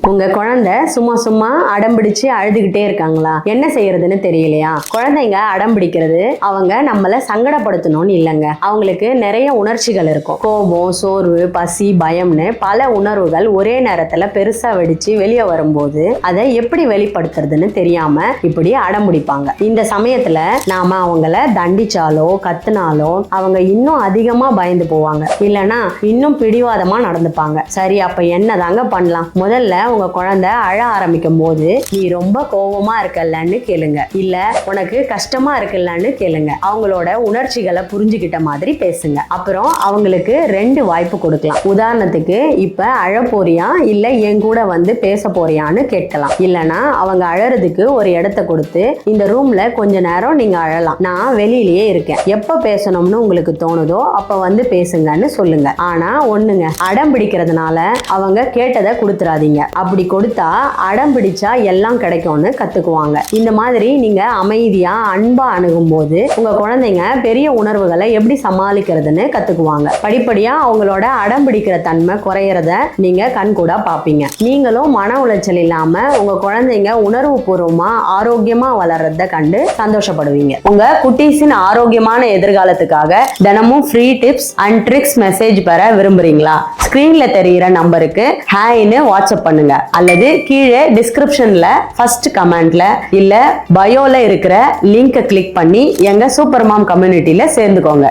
உங்க குழந்தை சும்மா சும்மா அடம்பிடிச்சு அழுதுகிட்டே இருக்காங்களா? என்ன செய்யறதுன்னு தெரியலையா? குழந்தைங்க அடம்பிடிக்கிறது அவங்க நம்மள சங்கடப்படுத்தணும்னு இல்லைங்க. அவங்களுக்கு நிறைய உணர்ச்சிகள் இருக்கும். கோபம், சோர்வு, பசி, பயம்னு பல உணர்வுகள் ஒரே நேரத்துல பெருசா வெடிச்சு வெளியே வரும்போது அதை எப்படி வெளிப்படுத்துறதுன்னு தெரியாம இப்படி அடம்பிடிப்பாங்க. இந்த சமயத்துல நாம அவங்கள தண்டிச்சாலோ கத்துனாலோ அவங்க இன்னும் அதிகமா பயந்து போவாங்க, இல்லைன்னா இன்னும் பிடிவாதமா நடந்துப்பாங்க. சரி, அப்ப என்னதாங்க பண்ணலாம்? முதல்ல உங்க குழந்தை அழ ஆரம்பிக்கும் போது நீ ரொம்ப கோபமா இருக்கல்லன்னு கேளுங்க, இல்ல உனக்கு கஷ்டமா இருக்குல்லன்னு கேளுங்க. அவங்களோட உணர்ச்சிகளை புரிஞ்சுக்கிட்ட மாதிரி பேசுங்க. அப்புறம் அவங்களுக்கு 2 வாய்ப்பு கொடுக்கலாம். உதாரணத்துக்கு, இப்ப அழ போறியா இல்ல என் கூட வந்து பேச போறியான்னு கேட்கலாம். இல்லனா அவங்க அழறதுக்கு ஒரு இடத்தை கொடுத்து இந்த ரூம்ல கொஞ்ச நேரம் நீங்க அழலாம், நான் வெளியிலேயே இருக்கேன், எப்ப பேசணும்னு உங்களுக்கு தோணுதோ அப்ப வந்து பேசுங்கன்னு சொல்லுங்க. ஆனா ஒண்ணுங்க, அடம் பிடிக்கிறதுனால அவங்க கேட்டதை கொடுத்துறாதீங்க. அப்படி கொடுத்தா அடம் பிடிச்சா எல்லாம் கிடைக்கும்னு கத்துக்குவாங்க. இந்த மாதிரி நீங்க அமைதியா அன்பா அணுகும் போது உங்க குழந்தைங்க பெரிய உணர்வுகளை எப்படி சமாளிக்கிறதுன்னு கத்துக்குவாங்க. படிப்படியா அவங்களோட அடம் பிடிக்கிற தன்மை குறையறத நீங்க கண்கூடா பாப்பீங்க. நீங்களும் மன உளைச்சல் இல்லாம உங்க குழந்தைங்க உணர்வு பூர்வமா ஆரோக்கியமா வளர்றத கண்டு சந்தோஷப்படுவீங்க. உங்க குட்டீஸின் ஆரோக்கியமான எதிர்காலத்துக்காக தினமும் free tips and tricks message பெற விரும்புறீங்களா? ஸ்கிரீன்ல தெரிகிற நம்பருக்கு ஹாய்னு வாட்ஸ்அப் பண்ணுங்க, அல்லது கீழே டிஸ்கிரிப்ஷன்ல ஃபர்ஸ்ட் கமெண்ட்ல இல்ல பயோல இருக்கிற லிங்கை கிளிக் பண்ணி எங்க சூப்பர் மாம் கம்யூனிட்டியில சேர்ந்துக்கோங்க.